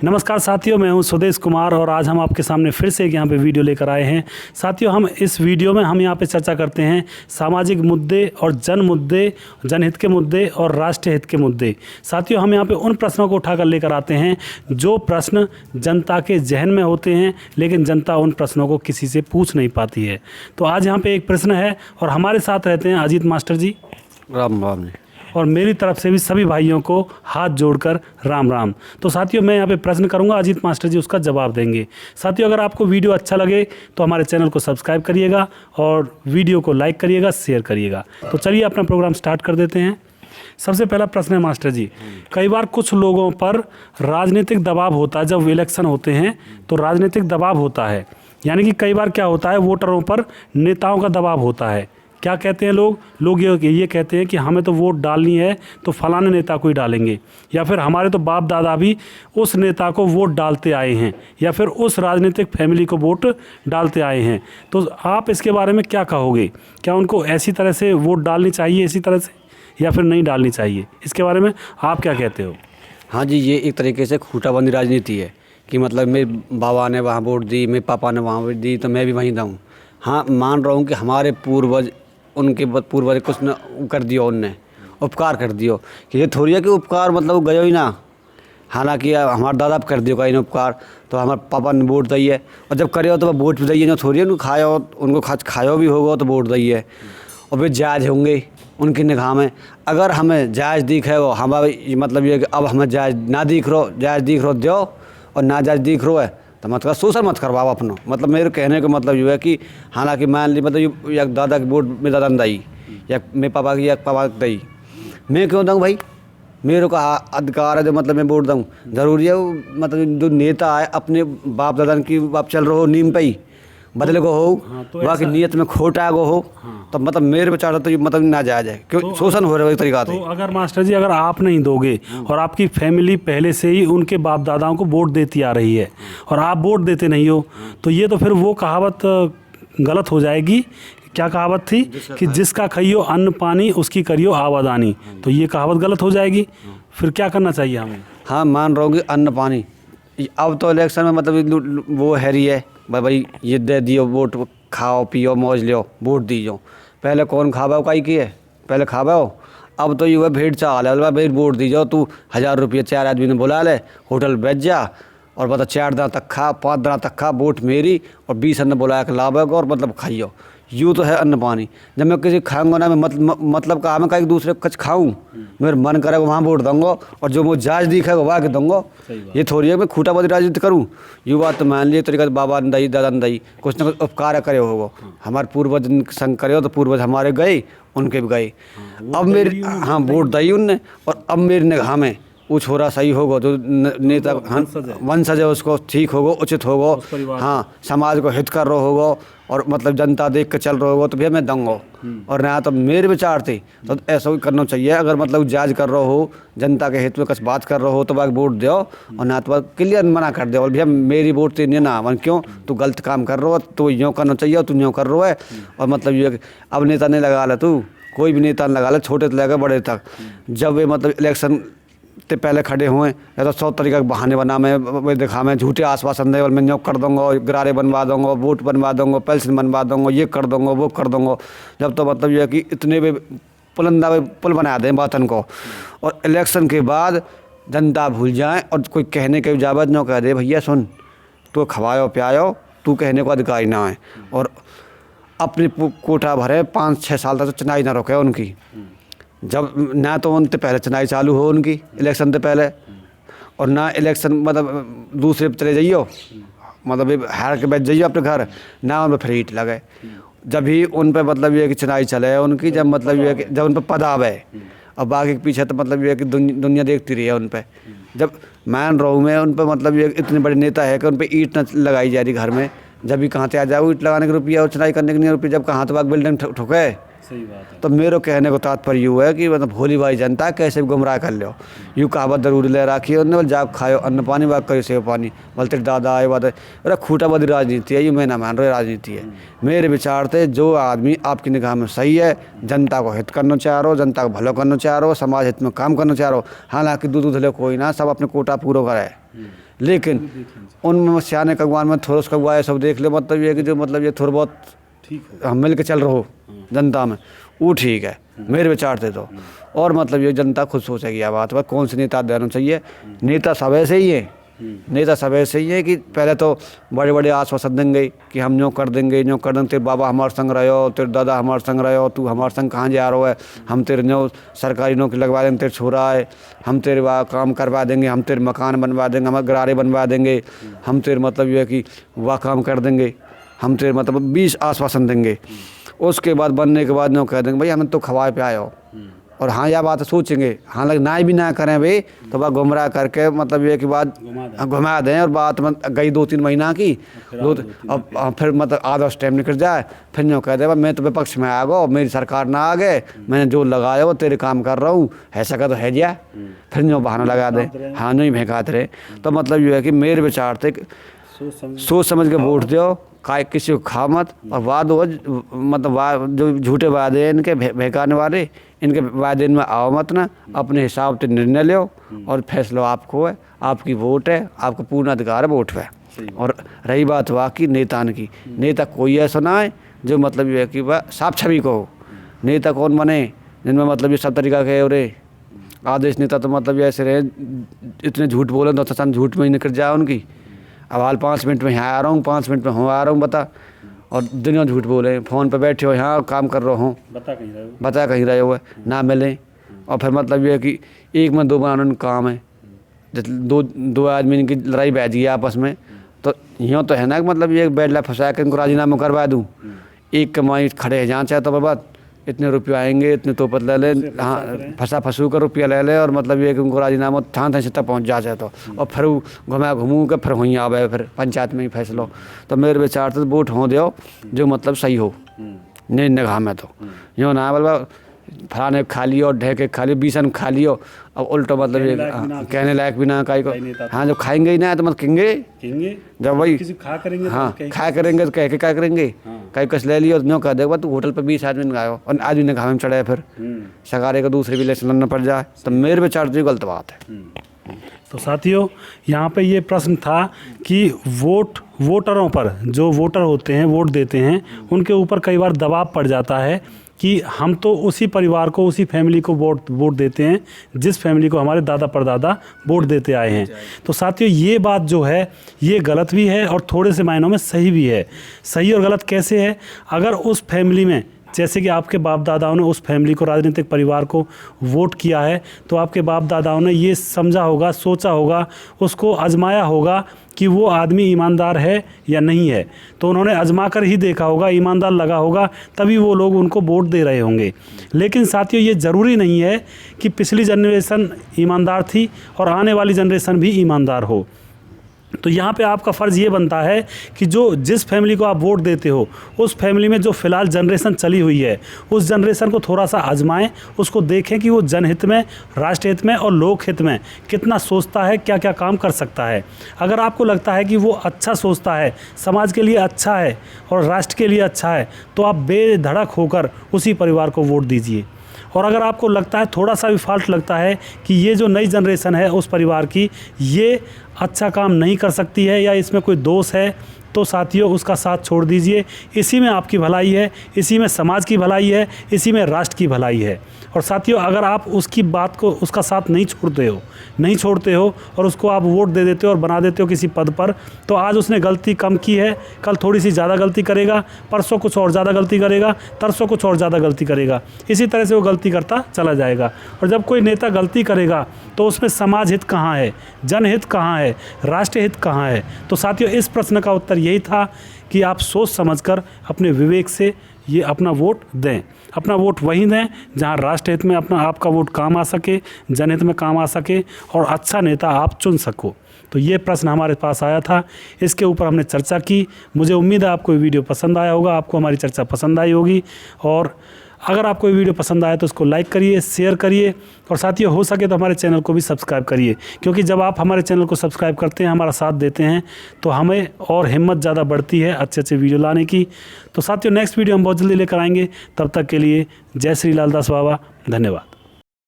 नमस्कार साथियों, मैं हूं स्वदेश कुमार और आज हम आपके सामने फिर से एक यहाँ पे वीडियो लेकर आए हैं। साथियों, हम इस वीडियो में हम यहाँ पे चर्चा करते हैं सामाजिक मुद्दे और जनहित के मुद्दे और राष्ट्रीय हित के मुद्दे। साथियों, हम यहाँ पे उन प्रश्नों को उठाकर लेकर आते हैं जो प्रश्न जनता के जहन में होते हैं, लेकिन जनता उन प्रश्नों को किसी से पूछ नहीं पाती है। तो आज यहाँ पे एक प्रश्न है और हमारे साथ रहते हैं अजीत मास्टर जी। राम राम जी। और मेरी तरफ से भी सभी भाइयों को हाथ जोड़कर राम राम। तो साथियों, मैं यहाँ पे प्रश्न करूँगा, अजीत मास्टर जी उसका जवाब देंगे। साथियों, अगर आपको वीडियो अच्छा लगे तो हमारे चैनल को सब्सक्राइब करिएगा और वीडियो को लाइक करिएगा, शेयर करिएगा। तो चलिए अपना प्रोग्राम स्टार्ट कर देते हैं। सबसे पहला प्रश्न है मास्टर जी, कई बार कुछ लोगों पर राजनीतिक दबाव होता है। जब इलेक्शन होते हैं तो राजनीतिक दबाव होता है, यानी कि कई बार क्या होता है, वोटरों पर नेताओं का दबाव होता है। क्या कहते हैं लोग ये कहते हैं कि हमें तो वोट डालनी है तो फलाने नेता को ही डालेंगे, या फिर हमारे तो बाप दादा भी उस नेता को वोट डालते आए हैं, या फिर उस राजनीतिक फैमिली को वोट डालते आए हैं। तो आप इसके बारे में क्या कहोगे? क्या उनको ऐसी तरह से वोट डालनी चाहिए, इसी तरह से, या फिर नहीं डालनी चाहिए? इसके बारे में आप क्या कहते हो? हाँ जी, ये एक तरीके से खूंटाबंदी राजनीति है कि मतलब मेरे बाबा ने वहाँ वोट दी, मेरे पापा ने वहाँ वोट दी, तो मैं भी वहीं दूँ। हाँ, मान रहा हूँ कि हमारे पूर्वज, उनके पूर्वज कुछ न कर दियो, उनने उपकार कर दियो। कि ये थोड़ी है कि उपकार मतलब गयो ही ना। हालांकि हमारे दादा कर दियो कहीं ने उपकार, तो हमारे पापा ने वोट दी है, और जब करे हो तो वोट भी दी है। जो थोड़ी है उनको खायो भी होगा तो वोट दी है, और वे जायज़ होंगे उनकी निगाह में। अगर हमें जायज़ दिख है वो हमारे मतलब ये कि अब हमें जायज़ ना दिख रो, जायज़ दिख रो दो, और ना जायज़ दिख रो है तो मतलब शोषण मत करवाओ अपना। मतलब मेरे कहने का मतलब ये है कि हालांकि मान ली मतलब या दादा की वोट में दादा ने दी, या मेरे पापा की या पापा की दी, मैं क्यों दूँ भाई? मेरे को अधिकार है जो मतलब मैं वोट दूँ। ज़रूरी है वो मतलब जो नेता है अपने बाप दादा की बाप चल रहे हो नीम पे ही बदले को हो। हाँ, तो वहाँ की नीयत में खोटा को हो। हाँ। तो मतलब मेरे विचार तो ये मतलब ना जायज़ है, क्यों शोषण हो रहा है एक तरीका से। तो अगर मास्टर जी, अगर आप नहीं दोगे और आपकी फैमिली पहले से ही उनके बाप दादाओं को वोट देती आ रही है और आप वोट देते नहीं हो, तो ये तो फिर वो कहावत गलत हो जाएगी। क्या कहावत थी कि जिसका खाइयो अन्न पानी उसकी करियो आवादानी, तो ये कहावत गलत हो जाएगी। फिर क्या करना चाहिए हमें? हाँ, मान रहा हूँ कि अन्न पानी। अब तो इलेक्शन में मतलब वो हैरी है भाई, ये दे दियो वोट, खाओ पियो मौज लियो, वोट दीजियो। पहले कौन खावा काई की है, पहले खावा हो। अब तो ये भेड़ चाल है, भाई वोट दीजियो, तू 1000 रुपये 4 आदमी ने बुला ले, होटल बैठ जा और बता 4 दिन तक खा, 5 दिन तक खा, वोट मेरी, और 20 अन्न बुलाया के लाभेगा और मतलब खाइयो। यूँ तो है अन्न पानी। जब मैं किसी खाऊंगा ना, मैं मतलब कहा मैं कहीं दूसरे कुछ खाऊं, मेरे मन करेगा वहाँ वोट दूंगा, और जो मुझे जायज़ दिखेगा वहाँ के दूंगा। ये थोड़ी है मैं खूंटाबंदी राजनीति करूँ। ये बात तो मान ली तरीका बाबा ने दी, दादा ने दी, कुछ ना कुछ उपकार करे होगा। हमारे पूर्वज संग करे हो तो पूर्वज हमारे गए, उनके भी गए। अब मेरे हाँ वोट दी उनने, और अब मेरी निगाह में वो छोरा सही होगा, जो नेता वंशज है उसको ठीक होगा, उचित होगा। हाँ, समाज को हित कर रहा होगा और मतलब जनता देख के चल रहा होगा तो भैया मैं दूंगा। और ना तो मेरे विचार थे तो ऐसा ही करना चाहिए। अगर मतलब जायज़ कर रहा हो, जनता के हित में कुछ बात कर रहा हो तो बाकी वोट दो, और ना तो क्लियर मना कर दो, और भैया मेरी वोट तेरी ना मन, क्यों तू गलत काम कर रहा हो, तो यूँ करना चाहिए, तू यूँ कर रहा है। और मतलब ये अब नेता नहीं लगा ले, तू कोई भी नेता लगा ले, छोटे से लेकर बड़े तक। जब वे मतलब इलेक्शन ते पहले खड़े हुए या तो 100 तरीका के बहाने बना, मैं दिखा, मैं झूठे आश्वासन दे, और मैं न्योक कर दूंगा, गरारे बनवा दूंगा, वोट बनवा दूंगा, पेंशन बनवा दूंगा, ये कर दूंगा, वो कर दूंगा। जब तो मतलब ये है कि इतने भी पुल बना दें बातन को, और इलेक्शन के बाद जनता भूल जाए और कोई कहने के इजाज़त न कह दे, भैया सुन तो खवायो प्यायो, तू कहने को अधिकारी ना है, और अपनी कोटा भरे 5-6 साल तक तो चुनाई ना रोके उनकी। जब ना तो उनसे पहले चुनाई चालू हो उनकी इलेक्शन से पहले, और ना इलेक्शन मतलब दूसरे पे चले जाइयो, मतलब हार के बैठ जाइए अपने घर, ना उन पर फिर ईट लगे। जब भी उन पर मतलब ये कि चुनाई चले उनकी, जब मतलब ये कि जब उन पर पद आवे, और बाकी के पीछे तो मतलब ये कि दुनिया देखती रही है उन पर। जब मान रहा हूँ मैं उन पर मतलब ये इतने बड़े नेता है कि उन पर ईट न लगाई जा रही घर में, जब भी कहाँ से आ जाओ ईट लगाने के रुपया और चुनाई करने के नहीं रुपये, जब कहाँ तो बाग बिल्डिंग ठुके सही बात है। तो मेरे कहने को तात्पर्य यूँ है कि मतलब भोली भाई जनता कैसे भी गुमराह कर लो। यूँ कहावत जरूर ले रखी है उन्होंने, जाग खाओ अन्न पानी वाग करो सेव पानी, बोलते दादा आए बात है। अरे खूटा बदी राजनीति है, ये मैं ना मान रहा राजनीति है। मेरे विचार से जो आदमी आपकी निगाह में सही है, जनता को हित करना चाह रहे हो, जनता को भलो करना चाह रहे हो, समाज हित में काम करना चाह रहे हो, हालांकि दूध ले कोई ना, सब अपने कोटा पूरा करे, लेकिन उनमें सियाने कगवान में थोड़ा सा कगवाए सब देख ले, मतलब ये कि जो मतलब ये थोड़ा बहुत ठीक है, हम मिल के चल रहे हो जनता में, वो ठीक है मेरे विचार से तो। और मतलब ये जनता खुद सोचेगी यह बात पर कौन से नेता देना चाहिए। नेता सब ऐसे ही है, नेता सब ऐसे ही है कि पहले तो बड़े बड़े आश्वासन देंगे कि हम यूँ कर देंगे, यूँ कर देंगे, तेरे बाबा हमारे संग रहे हो, तेरे दादा हमारे संग रहे हो, तू हमारे संग कहाँ जा रहा है, हम तेरे न्यो सरकारी नौकरी लगवा देंगे, तेरे छोरा है, हम तेरे वहाँ काम करवा देंगे, हम तेरे मकान बनवा देंगे, हम गरारे बनवा देंगे, हम तेरे मतलब ये है कि वह काम कर देंगे, हम तेरे मतलब 20 आश्वासन देंगे। उसके बाद बनने के बाद नो कह देंगे भाई हमें तो खवाए पे आए हो। और हाँ यह बात सोचेंगे, हाँ लग ना भी ना करें भाई तो वह गुमराह करके मतलब ये कि बात घुमा दें, और बात गई 2-3 महीना की अब फिर मतलब आधा टाइम निकल जाए, फिर यूँ कह दे मैं तो विपक्ष में आ गो, मेरी सरकार ना आ गए, मैंने जो लगाया वो तेरे काम कर रहा हूँ, ऐसा का तो है जा, फिर यूँ बहाना लगा दे, हाँ नहीं भेंकाते रहे। तो मतलब ये है कि मेरे विचार से सोच समझ के वोट दो, काय किसी को खा मत, और वाद हो मतलब जो झूठे वादे हैं इनके बहकाने वाले, इनके वादे में आओ मत ना, अपने हिसाब से निर्णय लो और फैसला आपको है, आपकी वोट है, आपका पूर्ण अधिकार है वोट पे। और रही बात वाकई नेता की, नेता कोई ऐसा ना है जो मतलब ये है कि वह साफ छवि को हो। नेता कौन बने जिनमें मतलब ये सब तरीका के और आदेश नेता तो मतलब ऐसे रहे इतने झूठ बोले तो सच झूठ में ही निकल जाए उनकी। अब हाल 5 मिनट में यहाँ आ रहा हूँ, 5 मिनट में हूँ आ रहा हूँ बता, और दुनिया झूठ बोले, फ़ोन पे बैठे हो यहाँ काम कर रहा हूँ, बता कहीं रहे हो ना मिलें। और फिर मतलब ये है कि 1 में 2 बनाने का काम है, जैसे दो आदमी की लड़ाई बैठ गई आपस में, तो यूँ तो है ना कि मतलब ये बैठला फंसा के इनको राजीनामा करवा दूँ, एक कमाई खड़े जहाँ चाहे तो बात इतने रुपये आएंगे, इतने तोपत ले ले, हाँ फंसू का रुपया ले ले, और मतलब ये कि उनको राजीनामा थान थान से तक पहुँच जा तो, और फिर घुमा घूमू के फिर वहीं आवे, फिर पंचायत में ही फैसलो। तो मेरे विचार से वोट हो दो जो मतलब सही हो, नहीं निगाह में तो यूँ ना बोल फलाने खा लियो, ढेके खा लियो, बीसन खा लियो, अब उल्टा मतलब ये कहने लायक भी ना काई को, हाँ जब खाएंगे ही ना तो मत कहेंगे जब वही खा करेंगे, हाँ खा करेंगे तो कह के क्या करेंगे, कहीं कस ले लियो न्यों कह देगा तू होटल पे 20 आदमी लगाओ और आदमी ने घाम में चढ़ाया, फिर सगारे को दूसरे भी इलेक्शन लड़ना पड़ जाए, तो मेरे विचार से गलत बात है। तो साथियों यहाँ पे ये प्रश्न था कि वोटरों पर, जो वोटर होते हैं वोट देते हैं, उनके ऊपर कई बार दबाव पड़ जाता है कि हम तो उसी परिवार को, उसी फैमिली को वोट देते हैं जिस फैमिली को हमारे दादा परदादा वोट देते आए हैं। तो साथियों ये बात जो है ये गलत भी है और थोड़े से मायनों में सही भी है। सही और गलत कैसे है, अगर उस फैमिली में जैसे कि आपके बाप दादाओं ने उस फैमिली को, राजनीतिक परिवार को वोट किया है, तो आपके बाप दादाओं ने ये समझा होगा, सोचा होगा, उसको आजमाया होगा कि वो आदमी ईमानदार है या नहीं है, तो उन्होंने आजमा कर ही देखा होगा, ईमानदार लगा होगा, तभी वो लोग उनको वोट दे रहे होंगे। लेकिन साथियों ये ज़रूरी नहीं है कि पिछली जनरेशन ईमानदार थी और आने वाली जनरेशन भी ईमानदार हो। तो यहाँ पे आपका फ़र्ज़ ये बनता है कि जिस फैमिली को आप वोट देते हो उस फैमिली में जो फ़िलहाल जनरेशन चली हुई है उस जनरेशन को थोड़ा सा आजमाएं, उसको देखें कि वो जनहित में, राष्ट्रहित में और लोकहित में कितना सोचता है, क्या क्या काम कर सकता है। अगर आपको लगता है कि वो अच्छा सोचता है, समाज के लिए अच्छा है और राष्ट्र के लिए अच्छा है, तो आप बेधड़क होकर उसी परिवार को वोट दीजिए। और अगर आपको लगता है, थोड़ा सा भी फॉल्ट लगता है कि ये जो नई जनरेशन है उस परिवार की, ये अच्छा काम नहीं कर सकती है या इसमें कोई दोष है, तो साथियों उसका साथ छोड़ दीजिए। इसी में आपकी भलाई है, इसी में समाज की भलाई है, इसी में राष्ट्र की भलाई है। और साथियों अगर आप उसकी बात को, उसका साथ नहीं छोड़ते हो और उसको आप वोट दे देते हो और बना देते हो किसी पद पर, तो आज उसने गलती कम की है, कल थोड़ी सी ज़्यादा गलती करेगा, परसों कुछ और ज़्यादा गलती करेगा, तरसों कुछ और ज़्यादा गलती करेगा। इसी तरह से वो गलती करता चला जाएगा। और जब कोई नेता गलती करेगा तो उसमें समाज हित कहाँ है, जनहित कहाँ है, राष्ट्र हित कहाँ है। तो साथियों इस प्रश्न का उत्तर यही था कि आप सोच समझकर अपने विवेक से ये अपना वोट दें। अपना वोट वहीं दें जहां राष्ट्रहित में आपका वोट काम आ सके, जनहित में काम आ सके और अच्छा नेता आप चुन सको। तो ये प्रश्न हमारे पास आया था, इसके ऊपर हमने चर्चा की। मुझे उम्मीद है आपको ये वीडियो पसंद आया होगा, आपको हमारी चर्चा पसंद आई होगी। और अगर आपको ये वीडियो पसंद आया तो उसको लाइक करिए, शेयर करिए और साथियों हो सके तो हमारे चैनल को भी सब्सक्राइब करिए, क्योंकि जब आप हमारे चैनल को सब्सक्राइब करते हैं, हमारा साथ देते हैं, तो हमें और हिम्मत ज़्यादा बढ़ती है अच्छे अच्छे वीडियो लाने की। तो साथियों नेक्स्ट वीडियो हम बहुत जल्दी लेकर आएंगे, तब तक के लिए जय श्री लालदास बाबा, धन्यवाद।